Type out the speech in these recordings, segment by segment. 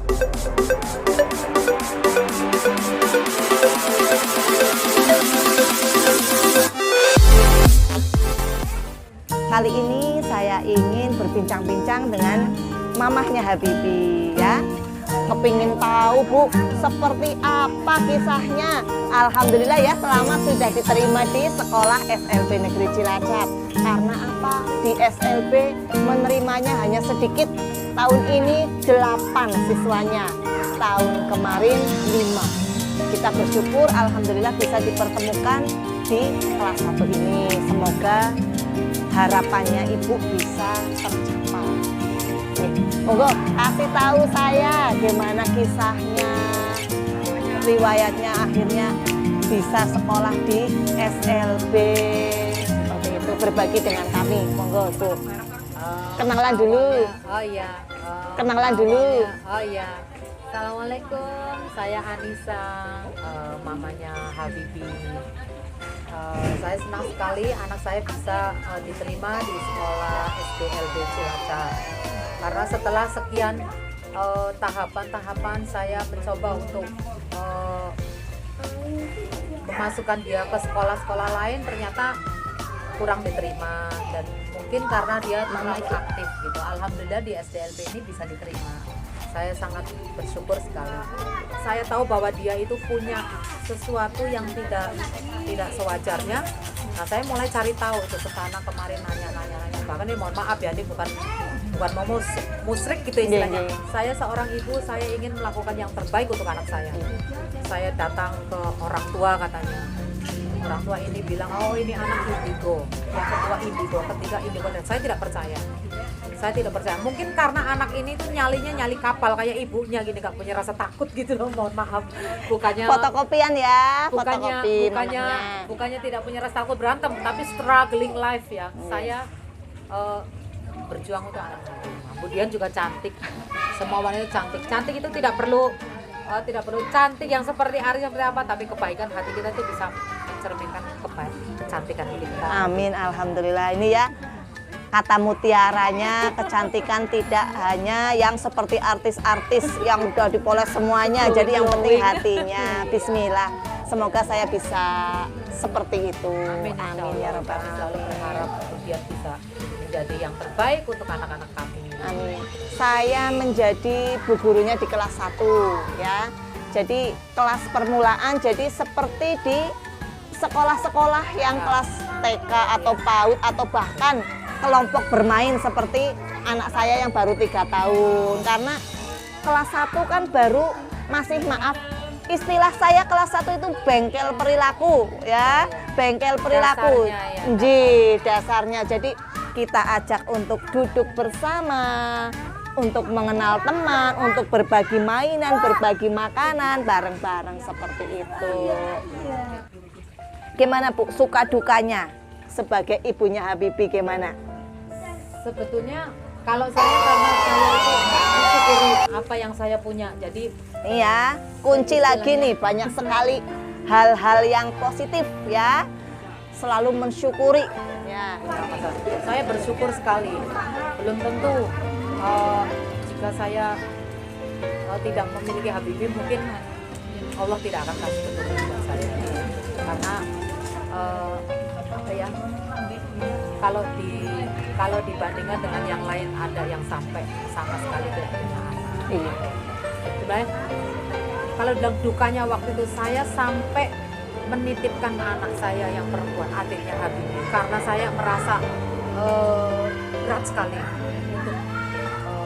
Kali ini saya ingin berbincang-bincang dengan mamahnya Habibie ya. Kepingin tahu Bu, seperti apa kisahnya. Alhamdulillah ya, selamat sudah diterima di sekolah SLB Negeri Cilacap. Karena apa? Di SLB menerimanya hanya sedikit. Tahun ini 8 siswanya, tahun kemarin 5. Kita bersyukur alhamdulillah bisa dipertemukan di kelas 1 ini. Semoga harapannya Ibu bisa tercapai. Monggo kasih tahu saya gimana kisahnya, riwayatnya akhirnya bisa sekolah di SLB seperti itu, berbagi dengan kami. Monggo Bu, kenalan dulu. Oh iya. Kenalan dulu. Oh iya. Assalamualaikum, saya Anissa, mamanya Habibie. Saya senang sekali anak saya bisa diterima di sekolah SDLB Cilacap. Karena setelah sekian tahapan-tahapan saya mencoba untuk memasukkan dia ke sekolah-sekolah lain, ternyata kurang diterima, dan mungkin karena dia terlalu aktif gitu. Alhamdulillah di SDLB ini bisa diterima. Saya sangat bersyukur sekali. Saya tahu bahwa dia itu punya sesuatu yang tidak sewajarnya. Nah, saya mulai cari tahu itu ke sana kemarin, nanya. Bahkan ini mohon maaf ya, ini bukan mau musrik gitu istilahnya. Saya seorang ibu, saya ingin melakukan yang terbaik untuk anak saya. Saya datang ke orang tua, katanya. Orang tua ini bilang, oh ini anak indigo, yang kedua indigo, ketiga indigo, dan saya tidak percaya. Saya tidak percaya. Mungkin karena anak ini tuh nyali kapal kayak ibunya gini, gak punya rasa takut gitu loh. Mohon maaf. Bukannya fotokopian ya, bukannya tidak punya rasa takut berantem, tapi struggling life ya. Saya berjuang untuk anak saya. Kemudian juga cantik. Semua wanita cantik. Cantik itu tidak perlu cantik yang seperti Aris seperti apa, tapi kebaikan hati kita itu bisa mencerminkan kecantikan kita. Amin, alhamdulillah. Ini ya kata mutiaranya, kecantikan tidak hanya yang seperti artis-artis yang udah dipoles semuanya, jadi yang penting hatinya. Bismillah, semoga saya bisa seperti itu. Amin ya rabbal alamin. Berharap dia bisa menjadi yang terbaik untuk anak-anak kami. Amin. Saya menjadi bu gurunya di kelas 1 ya. Jadi kelas permulaan, jadi seperti di sekolah-sekolah yang kelas TK atau PAUD atau bahkan kelompok bermain seperti anak saya yang baru 3 tahun. Karena kelas 1 kan baru masih, maaf, istilah saya kelas 1 itu bengkel perilaku ya, bengkel perilaku. Dasarnya. Jadi kita ajak untuk duduk bersama, untuk mengenal teman, untuk berbagi mainan, berbagi makanan bareng-bareng seperti itu. Gimana Bu, suka dukanya sebagai ibunya Habibie gimana? Sebetulnya kalau saya, karena saya itu mensyukuri apa yang saya punya, jadi iya, kunci lagi nih, banyak sekali hal-hal yang positif ya, selalu mensyukuri ya. Saya bersyukur sekali. Belum tentu jika saya tidak memiliki Habibie, mungkin Allah tidak akan kasih keturunan buat saya. Karena apa ya, kalau dibandingkan dengan yang lain, ada yang sampai sama sekali tidak punya anak. Iya. Sebenarnya kalau dalam dukanya waktu itu, saya sampai menitipkan anak saya yang perempuan, adiknya Habibie, karena saya merasa berat sekali untuk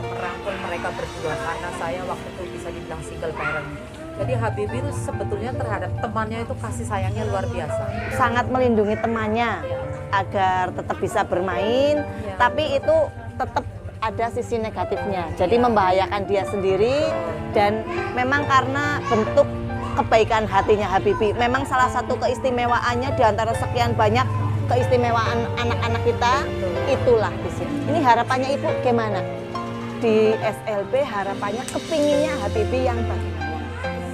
merangkul mereka berdua, karena saya waktu itu bisa dibilang single parent. Jadi Habibie itu sebetulnya terhadap temannya itu kasih sayangnya luar biasa. Sangat melindungi temannya Ya. agar tetap bisa bermain, Ya. tapi itu tetap ada sisi negatifnya. Jadi membahayakan dia sendiri, dan memang karena bentuk kebaikan hatinya Habibie. Memang salah satu keistimewaannya di antara sekian banyak keistimewaan anak-anak kita, itulah di sini. Ini harapannya Ibu gimana? Di SLB harapannya kepinginnya Habibie yang bagaimana?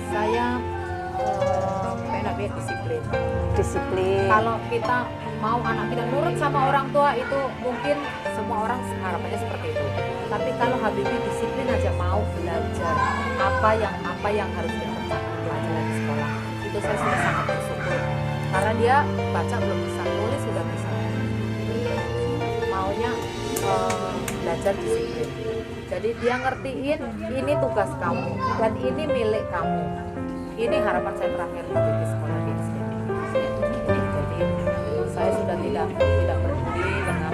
Saya pengen disiplin. Disiplin. Kalau kita mau anak kita nurut sama orang tua, itu mungkin semua orang harapannya seperti itu. Tapi kalau Habibie disiplin aja, mau belajar apa yang harus dia kerjakan pelajaran di sekolah. Itu saya sudah sangat bersyukur karena dia baca belum bisa, tulis sudah bisa. Maunya belajar disiplin. Jadi dia ngertiin ini tugas kamu dan ini milik kamu. Ini harapan saya terakhir di sekolah di SD. Jadi saya sudah tidak peduli dengan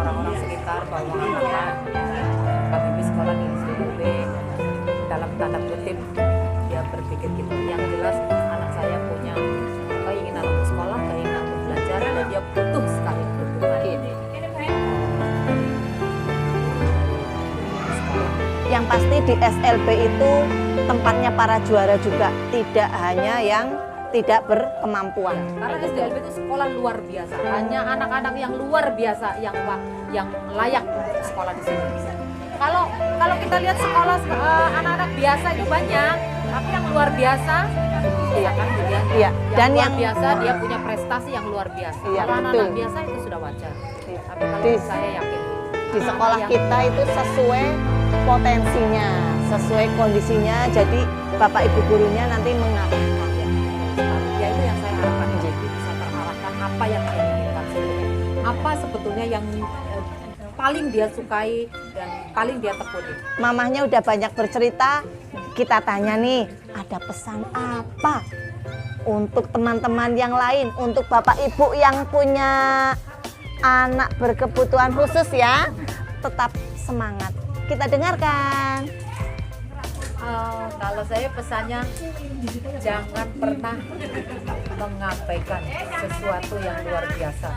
orang-orang sekitar bahwa kami di sekolah di SDLP dalam tanda kutip dia berpikir gitu. Yang jelas anak saya punya keinginan untuk sekolah, keinginan untuk belajar, dan dia butuh sekali dukungan ini. Yang pasti di SLB itu tempatnya para juara juga, tidak hanya yang tidak berkemampuan. Karena SDLP itu sekolah luar biasa, hanya anak-anak yang luar biasa yang layak untuk sekolah di sini. Kalau kita lihat sekolah anak-anak biasa itu banyak, tapi yang luar biasa, iya kan, dia, iya. Dan luar yang biasa dia punya prestasi yang luar biasa. Iya, Kalau betul. anak-anak biasa itu sudah wajar. Iya. Tapi kalau saya yakin di sekolah kita itu sesuai potensinya, sesuai kondisinya. Jadi Bapak Ibu gurunya nanti mengarahkan. Ya itu yang saya harapkan, jadi bisa terarahkan apa yang dia inginkan sebetulnya. Apa sebetulnya yang paling dia sukai dan paling dia tekuni. Mamahnya udah banyak bercerita, kita tanya nih, ada pesan apa untuk teman-teman yang lain, untuk Bapak Ibu yang punya anak berkebutuhan khusus ya, tetap semangat. Kita dengarkan. Kalau saya pesannya, jangan pernah mengabaikan sesuatu yang luar biasa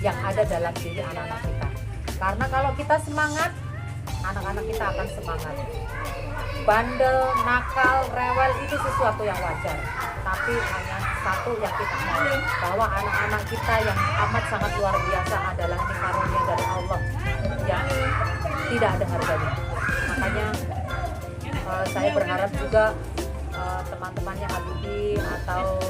yang ada dalam diri anak-anak kita. Karena kalau kita semangat, anak-anak kita akan semangat. Bandel, nakal, rewel itu sesuatu yang wajar. Tapi hanya satu yang kita mau, bahwa anak-anak kita yang amat sangat luar biasa adalah karunia dari Allah yang tidak ada harganya. Makanya saya berharap juga teman-temannya Habibie atau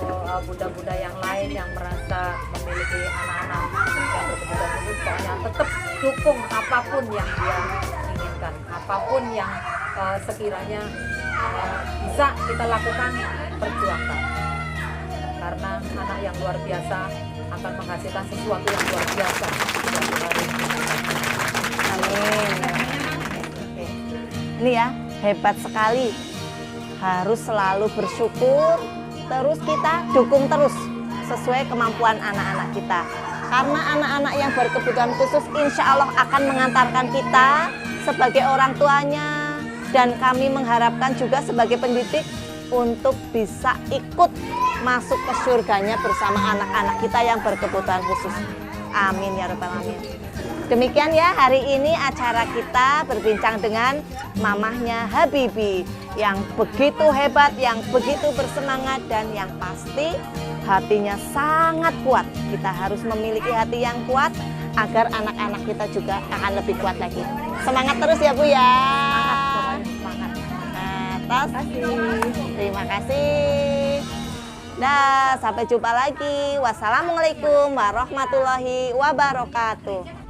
bunda-bunda yang lain yang merasa memiliki anak-anak yang berkebutuhan khusus, pokoknya tetap dukung apapun yang dia inginkan, apapun yang sekiranya bisa kita lakukan, perjuangkan. Karena anak yang luar biasa akan menghasilkan sesuatu yang luar biasa. Amin. Oke. Ini ya, hebat sekali. Harus selalu bersyukur, terus kita dukung terus sesuai kemampuan anak-anak kita. Karena anak-anak yang berkebutuhan khusus insya Allah akan mengantarkan kita sebagai orang tuanya, dan kami mengharapkan juga sebagai pendidik untuk bisa ikut masuk ke surganya bersama anak-anak kita yang berkebutuhan khusus. Amin ya rabbal alamin. Demikian ya hari ini acara kita berbincang dengan mamahnya Habibie yang begitu hebat, yang begitu bersemangat, dan yang pasti hatinya sangat kuat. Kita harus memiliki hati yang kuat agar anak-anak kita juga akan lebih kuat lagi. Semangat terus ya Bu ya. Semangat. Terima kasih. Dah, sampai jumpa lagi. Wassalamualaikum warahmatullahi wabarakatuh.